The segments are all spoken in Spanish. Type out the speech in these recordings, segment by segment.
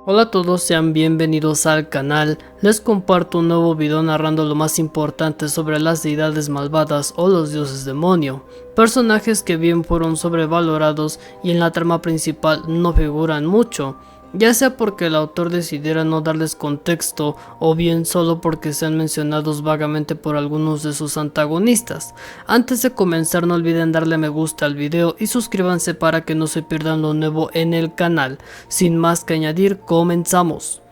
Hola a todos, sean bienvenidos al canal. Les comparto un nuevo video narrando lo más importante sobre las deidades malvadas o los dioses demonio, personajes que bien fueron sobrevalorados y en la trama principal no figuran mucho, ya sea porque el autor decidiera no darles contexto o bien solo porque sean mencionados vagamente por algunos de sus antagonistas. Antes de comenzar, no olviden darle me gusta al video y suscríbanse para que no se pierdan lo nuevo en el canal. Sin más que añadir, comenzamos.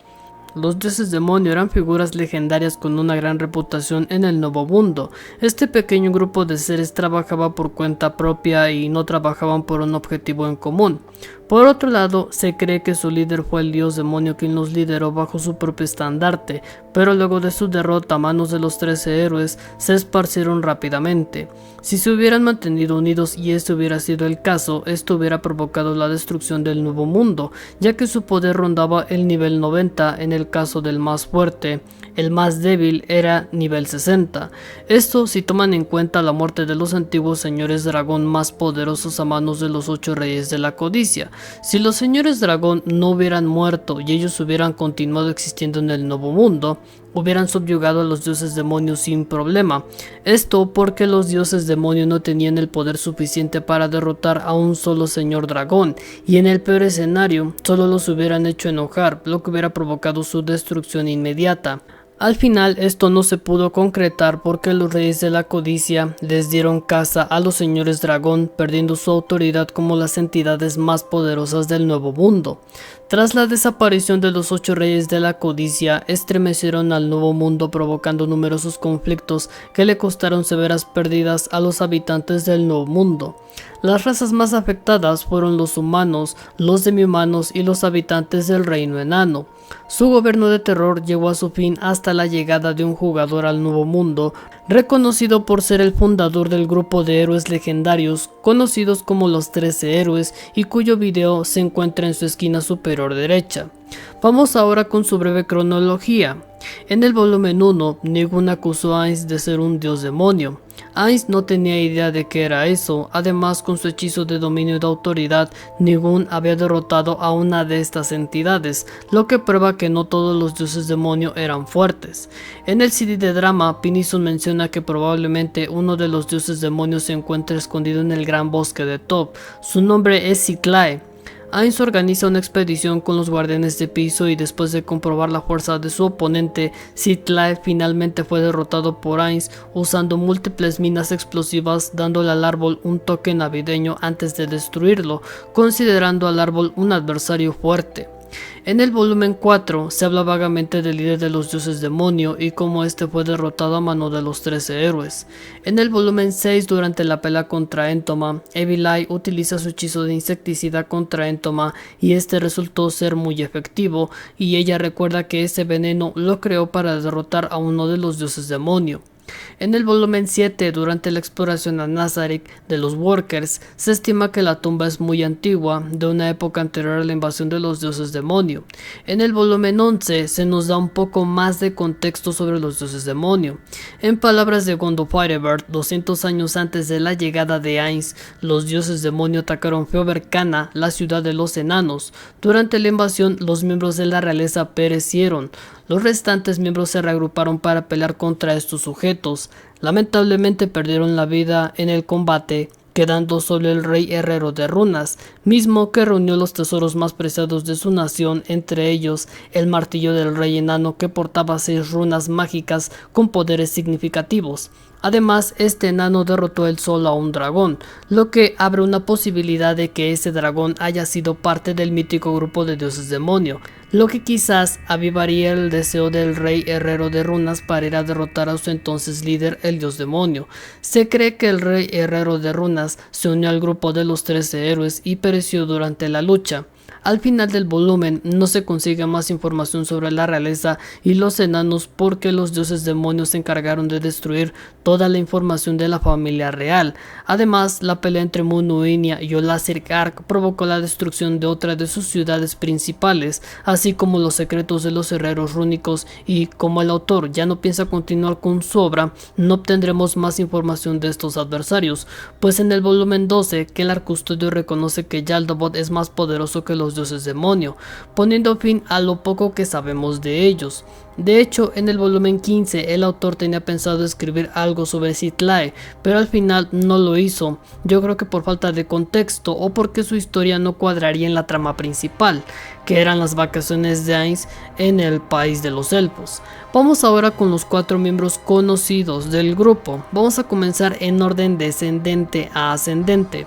Los dioses demonio eran figuras legendarias con una gran reputación en el Nuevo Mundo. Este pequeño grupo de seres trabajaba por cuenta propia y no trabajaban por un objetivo en común. Por otro lado, se cree que su líder fue el dios demonio quien los lideró bajo su propio estandarte, pero luego de su derrota a manos de los 13 héroes, se esparcieron rápidamente. Si se hubieran mantenido unidos y este hubiera sido el caso, esto hubiera provocado la destrucción del Nuevo Mundo, ya que su poder rondaba el nivel 90 en el caso del más fuerte. El más débil era nivel 60. Esto si toman en cuenta la muerte de los antiguos señores dragón más poderosos a manos de los 8 reyes de la codicia. Si los señores dragón no hubieran muerto y ellos hubieran continuado existiendo en el Nuevo Mundo, hubieran subyugado a los dioses demonios sin problema. Esto porque los dioses demonio no tenían el poder suficiente para derrotar a un solo señor dragón, y en el peor escenario solo los hubieran hecho enojar, lo que hubiera provocado su destrucción inmediata. Al final esto no se pudo concretar porque los reyes de la codicia les dieron caza a los señores dragón, perdiendo su autoridad como las entidades más poderosas del Nuevo Mundo. Tras la desaparición de los 8 reyes de la codicia, estremecieron al Nuevo Mundo provocando numerosos conflictos que le costaron severas pérdidas a los habitantes del Nuevo Mundo. Las razas más afectadas fueron los humanos, los demi-humanos y los habitantes del reino enano. Su gobierno de terror llegó a su fin hasta la llegada de un jugador al Nuevo Mundo, reconocido por ser el fundador del grupo de héroes legendarios, conocidos como los 13 héroes, y cuyo video se encuentra en su esquina superior derecha. Vamos ahora con su breve cronología. En el volumen 1, Nigun acusó a Ainz de ser un dios demonio. Ainz no tenía idea de qué era eso. Además, con su hechizo de dominio y de autoridad, Nigun había derrotado a una de estas entidades, lo que prueba que no todos los dioses demonio eran fuertes. En el CD de drama, Pinison menciona que probablemente uno de los dioses demonios se encuentra escondido en el gran bosque de Top. Su nombre es Ciclae. Ainz organiza una expedición con los guardianes de piso y después de comprobar la fuerza de su oponente, Ciclae finalmente fue derrotado por Ainz usando múltiples minas explosivas, dándole al árbol un toque navideño antes de destruirlo, considerando al árbol un adversario fuerte. En el volumen 4 se habla vagamente del líder de los dioses demonio y cómo este fue derrotado a mano de los 13 héroes. En el volumen 6, durante la pelea contra Entoma, Evil Eye utiliza su hechizo de insecticida contra Entoma y este resultó ser muy efectivo, y ella recuerda que ese veneno lo creó para derrotar a uno de los dioses demonio. En el volumen 7, durante la exploración a Nazarick de los Workers, se estima que la tumba es muy antigua, de una época anterior a la invasión de los dioses demonio. En el volumen 11 se nos da un poco más de contexto sobre los dioses demonio. En palabras de Gondo Firebird, 200 años antes de la llegada de Ainz, los dioses demonio atacaron Feobercana, la ciudad de los enanos. Durante la invasión, los miembros de la realeza perecieron. Los restantes miembros se reagruparon para pelear contra estos sujetos. Lamentablemente perdieron la vida en el combate, quedando solo el rey herrero de runas, mismo que reunió los tesoros más preciados de su nación, entre ellos el martillo del rey enano que portaba 6 runas mágicas con poderes significativos. Además, este enano derrotó él solo a un dragón, lo que abre una posibilidad de que ese dragón haya sido parte del mítico grupo de dioses demonio, lo que quizás avivaría el deseo del rey herrero de runas para ir a derrotar a su entonces líder, el dios demonio. Se cree que el rey herrero de runas se unió al grupo de los 13 héroes y pereció durante la lucha. Al final del volumen no se consigue más información sobre la realeza y los enanos porque los dioses demonios se encargaron de destruir toda la información de la familia real. Además, la pelea entre Munuinia y Olasir Ark provocó la destrucción de otra de sus ciudades principales, así como los secretos de los herreros rúnicos, y como el autor ya no piensa continuar con su obra, no obtendremos más información de estos adversarios, pues en el volumen 12, Kellar Custodio reconoce que Yaldabot es más poderoso que los los dioses demonio, poniendo fin a lo poco que sabemos de ellos. De hecho, en el volumen 15 el autor tenía pensado escribir algo sobre Citlae, pero al final no lo hizo. Yo creo que por falta de contexto o porque su historia no cuadraría en la trama principal, que eran las vacaciones de Ainz en el país de los elfos. Vamos ahora con los 4 miembros conocidos del grupo. Vamos a comenzar en orden descendente a ascendente.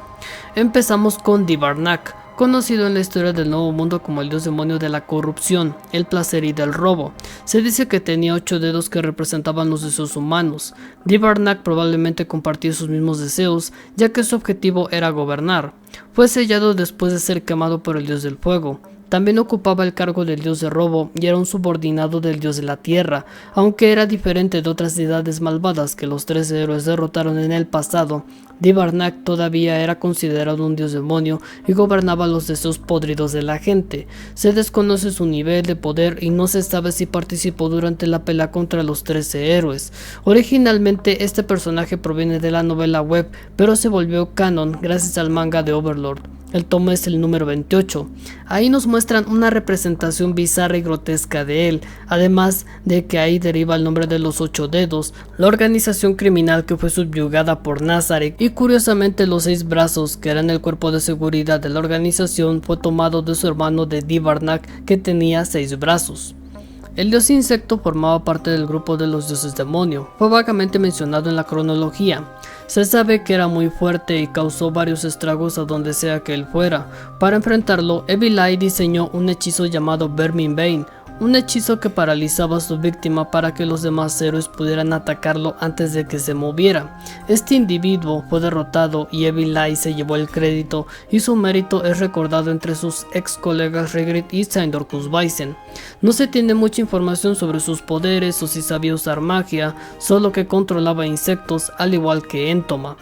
Empezamos con Divarnak, conocido en la historia del Nuevo Mundo como el dios demonio de la corrupción, el placer y del robo. Se dice que tenía 8 dedos que representaban los deseos humanos. Divarnak probablemente compartía sus mismos deseos, ya que su objetivo era gobernar. Fue sellado después de ser quemado por el dios del fuego. También ocupaba el cargo del dios de robo y era un subordinado del dios de la tierra, aunque era diferente de otras deidades malvadas que los 13 héroes derrotaron en el pasado. Divarnak todavía era considerado un dios demonio y gobernaba los deseos podridos de la gente. Se desconoce su nivel de poder y no se sabe si participó durante la pelea contra los 13 héroes. Originalmente este personaje proviene de la novela web, pero se volvió canon gracias al manga de Overlord. El tomo es el número 28. Ahí nos muestran una representación bizarra y grotesca de él, además de que ahí deriva el nombre de los 8 dedos, la organización criminal que fue subyugada por Nazareth, y curiosamente los 6 brazos, que eran el cuerpo de seguridad de la organización, fue tomado de su hermano de Divarnak, que tenía 6 brazos. El dios insecto formaba parte del grupo de los dioses demonio, fue vagamente mencionado en la cronología. Se sabe que era muy fuerte y causó varios estragos a donde sea que él fuera. Para enfrentarlo, Evil Eye diseñó un hechizo llamado Vermin Bane, un hechizo que paralizaba a su víctima para que los demás héroes pudieran atacarlo antes de que se moviera. Este individuo fue derrotado y Evil Eye se llevó el crédito, y su mérito es recordado entre sus ex colegas Regret y Sindorcus Bison. No se tiene mucha información sobre sus poderes o si sabía usar magia, solo que controlaba insectos al igual que Entoma.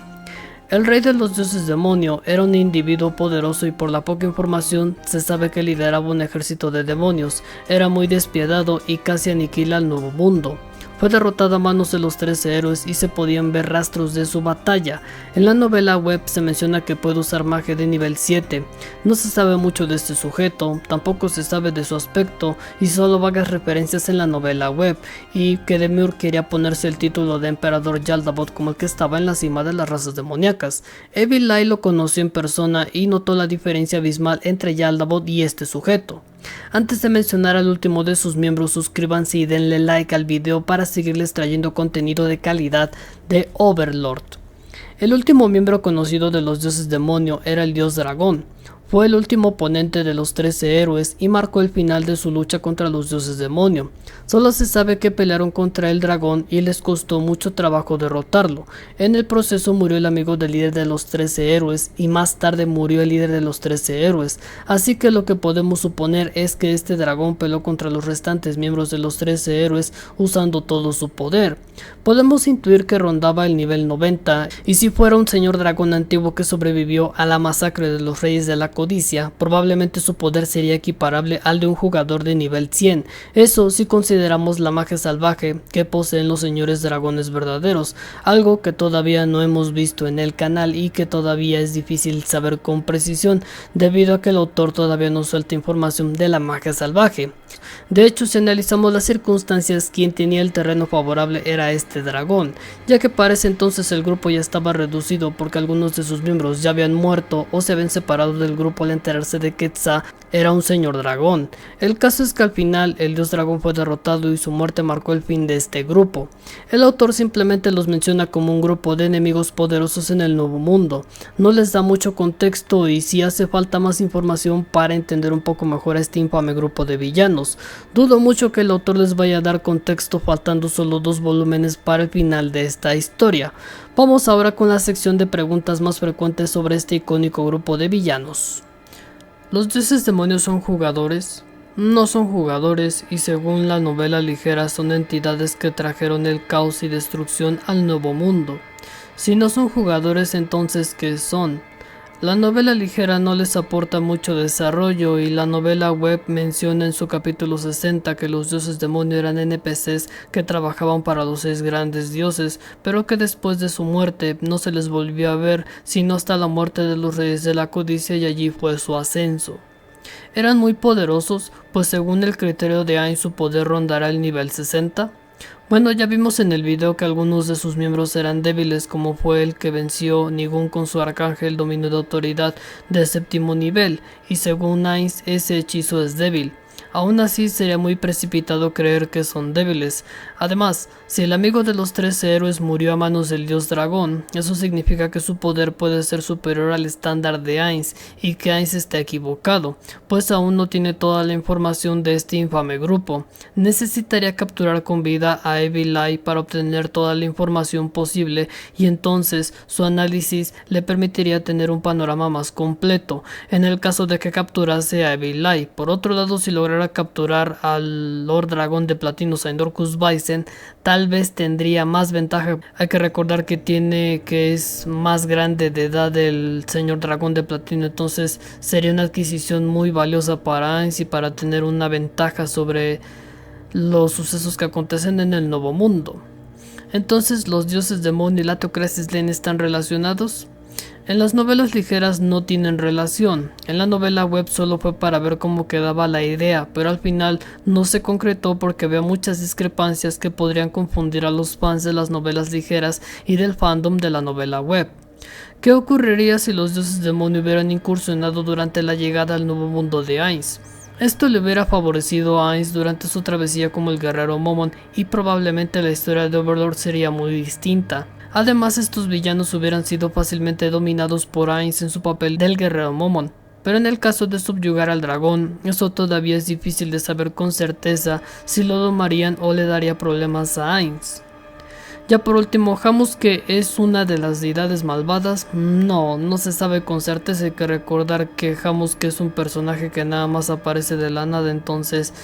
El rey de los dioses demonio era un individuo poderoso y por la poca información se sabe que lideraba un ejército de demonios, era muy despiadado y casi aniquila al Nuevo Mundo. Fue derrotado a manos de los 13 héroes y se podían ver rastros de su batalla. En la novela web se menciona que puede usar magia de nivel 7. No se sabe mucho de este sujeto, tampoco se sabe de su aspecto y solo vagas referencias en la novela web, y que Demure quería ponerse el título de emperador Yaldabaoth como el que estaba en la cima de las razas demoníacas. Evil Eye lo conoció en persona y notó la diferencia abismal entre Yaldabaoth y este sujeto. Antes de mencionar al último de sus miembros, suscríbanse y denle like al video para seguirles trayendo contenido de calidad de Overlord. El último miembro conocido de los dioses demonio era el dios dragón. Fue el último oponente de los 13 héroes y marcó el final de su lucha contra los dioses demonio. Solo se sabe que pelearon contra el dragón y les costó mucho trabajo derrotarlo. En el proceso murió el amigo del líder de los 13 héroes y más tarde murió el líder de los 13 héroes, así que lo que podemos suponer es que este dragón peleó contra los restantes miembros de los 13 héroes usando todo su poder. Podemos intuir que rondaba el nivel 90, y si fuera un señor dragón antiguo que sobrevivió a la masacre de los reyes de la codicia, probablemente su poder sería equiparable al de un jugador de nivel 100, eso si consideramos la magia salvaje que poseen los señores dragones verdaderos, algo que todavía no hemos visto en el canal y que todavía es difícil saber con precisión debido a que el autor todavía no suelta información de la magia salvaje. De hecho, si analizamos las circunstancias, quien tenía el terreno favorable era este dragón, ya que para ese entonces el grupo ya estaba reducido porque algunos de sus miembros ya habían muerto o se habían separado del grupo al enterarse de que Tza era un señor dragón. El caso es que al final el dios dragón fue derrotado y su muerte marcó el fin de este grupo. El autor simplemente los menciona como un grupo de enemigos poderosos en el Nuevo Mundo, no les da mucho contexto y sí hace falta más información para entender un poco mejor a este infame grupo de villanos. Dudo mucho que el autor les vaya a dar contexto faltando solo 2 volúmenes para el final de esta historia. Vamos ahora con la sección de preguntas más frecuentes sobre este icónico grupo de villanos. ¿Los dioses demonios son jugadores? No son jugadores y según la novela ligera son entidades que trajeron el caos y destrucción al Nuevo Mundo. Si no son jugadores, entonces ¿qué son? La novela ligera no les aporta mucho desarrollo y la novela web menciona en su capítulo 60 que los dioses demonio eran NPCs que trabajaban para los 6 grandes dioses, pero que después de su muerte no se les volvió a ver sino hasta la muerte de los reyes de la codicia y allí fue su ascenso. Eran muy poderosos, pues según el criterio de Ainz su poder rondará el nivel 60. Bueno, ya vimos en el video que algunos de sus miembros eran débiles, como fue el que venció Nigun con su arcángel dominio de autoridad de séptimo nivel, y según Ainz ese hechizo es débil. Aún así sería muy precipitado creer que son débiles. Además, si el amigo de los 13 héroes murió a manos del dios dragón, eso significa que su poder puede ser superior al estándar de Ainz y que Ainz está equivocado, pues aún no tiene toda la información de este infame grupo. Necesitaría capturar con vida a Evil Eye para obtener toda la información posible y entonces su análisis le permitiría tener un panorama más completo, en el caso de que capturase a Evil Eye. Por otro lado, si lograra capturar al Lord Dragón de Platino Saindorcus Bison, tal vez tendría más ventaja. Hay que recordar que es más grande de edad el señor Dragón de Platino, entonces sería una adquisición muy valiosa para Ainz y para tener una ventaja sobre los sucesos que acontecen en el Nuevo Mundo. Entonces, ¿los dioses demonio y la Theocrasis Lane están relacionados? En las novelas ligeras no tienen relación. En la novela web solo fue para ver cómo quedaba la idea, pero al final no se concretó porque había muchas discrepancias que podrían confundir a los fans de las novelas ligeras y del fandom de la novela web. ¿Qué ocurriría si los dioses demonio hubieran incursionado durante la llegada al nuevo mundo de Ainz? Esto le hubiera favorecido a Ainz durante su travesía como el guerrero Momon y probablemente la historia de Overlord sería muy distinta. Además, estos villanos hubieran sido fácilmente dominados por Ainz en su papel del guerrero Momon. Pero en el caso de subyugar al dragón, eso todavía es difícil de saber con certeza si lo domarían o le daría problemas a Ainz. Ya por último, Hamuske es una de las deidades malvadas. No se sabe con certeza. Hay que recordar que Hamuske es un personaje que nada más aparece de la nada, entonces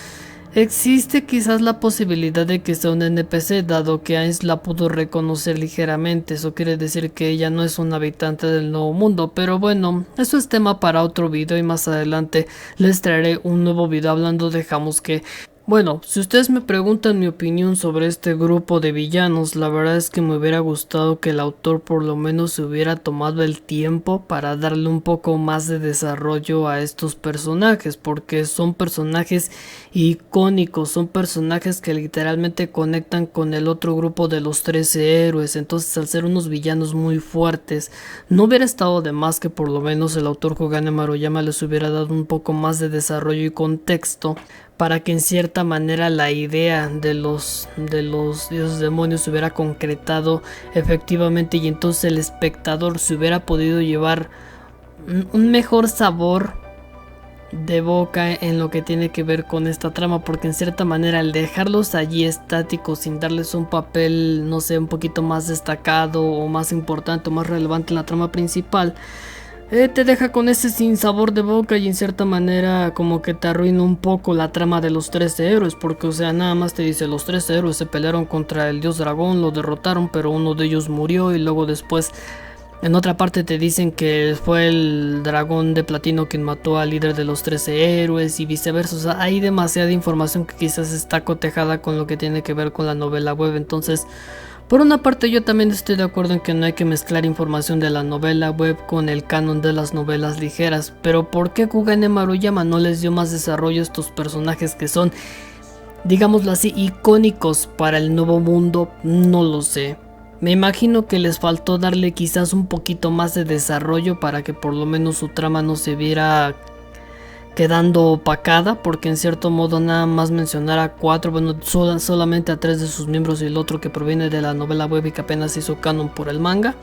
existe quizás la posibilidad de que sea un NPC, dado que Ainz la pudo reconocer ligeramente. Eso quiere decir que ella no es un habitante del nuevo mundo, pero bueno, eso es tema para otro video y más adelante les traeré un nuevo video hablando de Hamuske. Bueno, si ustedes me preguntan mi opinión sobre este grupo de villanos, la verdad es que me hubiera gustado que el autor por lo menos se hubiera tomado el tiempo para darle un poco más de desarrollo a estos personajes, porque son personajes icónicos, son personajes que literalmente conectan con el otro grupo de los 13 héroes, entonces al ser unos villanos muy fuertes, no hubiera estado de más que por lo menos el autor Kugane Maruyama les hubiera dado un poco más de desarrollo y contexto, para que en cierta manera la idea de los dioses demonios se hubiera concretado efectivamente y entonces el espectador se hubiera podido llevar un mejor sabor de boca en lo que tiene que ver con esta trama, porque en cierta manera al dejarlos allí estáticos sin darles un papel, no sé, un poquito más destacado o más importante o más relevante en la trama principal, te deja con ese sinsabor de boca y en cierta manera como que te arruina un poco la trama de los 13 héroes, porque o sea, nada más te dice los 13 héroes se pelearon contra el dios dragón, lo derrotaron, pero uno de ellos murió y luego después en otra parte te dicen que fue el dragón de platino quien mató al líder de los 13 héroes y viceversa. O sea, hay demasiada información que quizás está cotejada con lo que tiene que ver con la novela web, entonces por una parte yo también estoy de acuerdo en que no hay que mezclar información de la novela web con el canon de las novelas ligeras, pero ¿por qué Kugane Maruyama no les dio más desarrollo a estos personajes que son, digámoslo así, icónicos para el nuevo mundo? No lo sé. Me imagino que les faltó darle quizás un poquito más de desarrollo para que por lo menos su trama no se viera quedando opacada, porque en cierto modo nada más mencionar a 4, bueno, solamente a 3 de sus miembros y el otro que proviene de la novela web y que apenas hizo canon por el manga.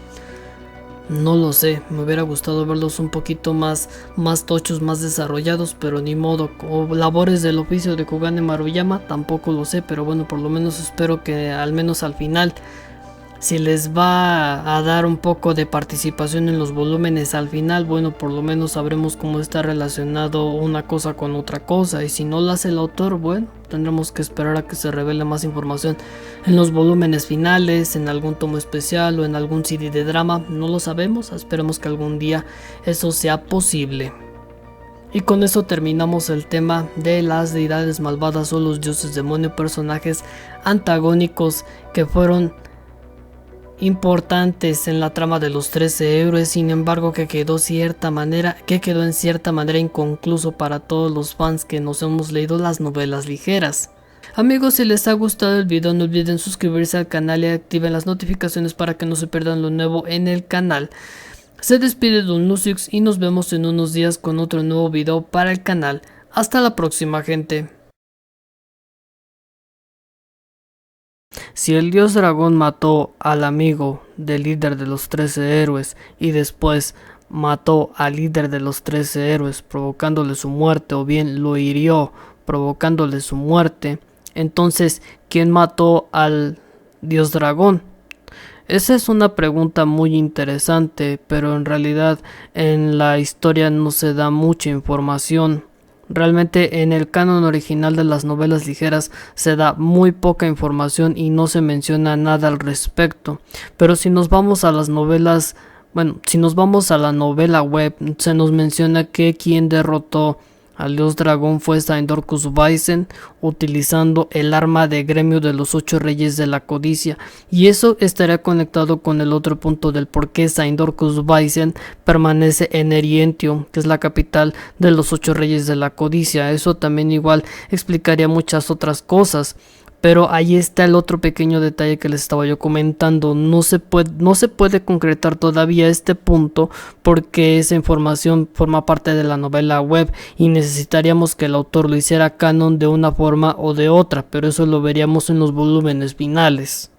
No lo sé, me hubiera gustado verlos un poquito más tochos, más desarrollados, pero ni modo. O labores del oficio de Kugane Maruyama, tampoco lo sé, pero bueno, por lo menos espero que al menos al final, si les va a dar un poco de participación en los volúmenes al final, bueno, por lo menos sabremos cómo está relacionado una cosa con otra cosa, y si no lo hace el autor, bueno, tendremos que esperar a que se revele más información en los volúmenes finales, en algún tomo especial o en algún CD de drama, no lo sabemos, esperemos que algún día eso sea posible. Y con eso terminamos el tema de las deidades malvadas o los dioses demonio, personajes antagónicos que fueron importantes en la trama de los 13 héroes, sin embargo que quedó en cierta manera inconcluso para todos los fans que nos hemos leído las novelas ligeras. Amigos, si les ha gustado el video no olviden suscribirse al canal y activen las notificaciones para que no se pierdan lo nuevo en el canal. Se despide Don Lucius y nos vemos en unos días con otro nuevo video para el canal. Hasta la próxima, gente. Si el dios dragón mató al amigo del líder de los 13 héroes y después mató al líder de los 13 héroes provocándole su muerte, o bien lo hirió provocándole su muerte, entonces ¿quién mató al dios dragón? Esa es una pregunta muy interesante, pero en realidad en la historia no se da mucha información. Realmente en el canon original de las novelas ligeras se da muy poca información y no se menciona nada al respecto. Pero si nos vamos a las novelas, si nos vamos a la novela web, se nos menciona que quien derrotó al dios dragón fue Steindorcus Weissen utilizando el arma de gremio de los 8 reyes de la codicia, y eso estará conectado con el otro punto del por qué Steindorcus Weissen permanece en Erientium, que es la capital de los 8 reyes de la codicia. Eso también igual explicaría muchas otras cosas. Pero ahí está el otro pequeño detalle que les estaba yo comentando. No se puede concretar todavía este punto porque esa información forma parte de la novela web y necesitaríamos que el autor lo hiciera canon de una forma o de otra, pero eso lo veríamos en los volúmenes finales.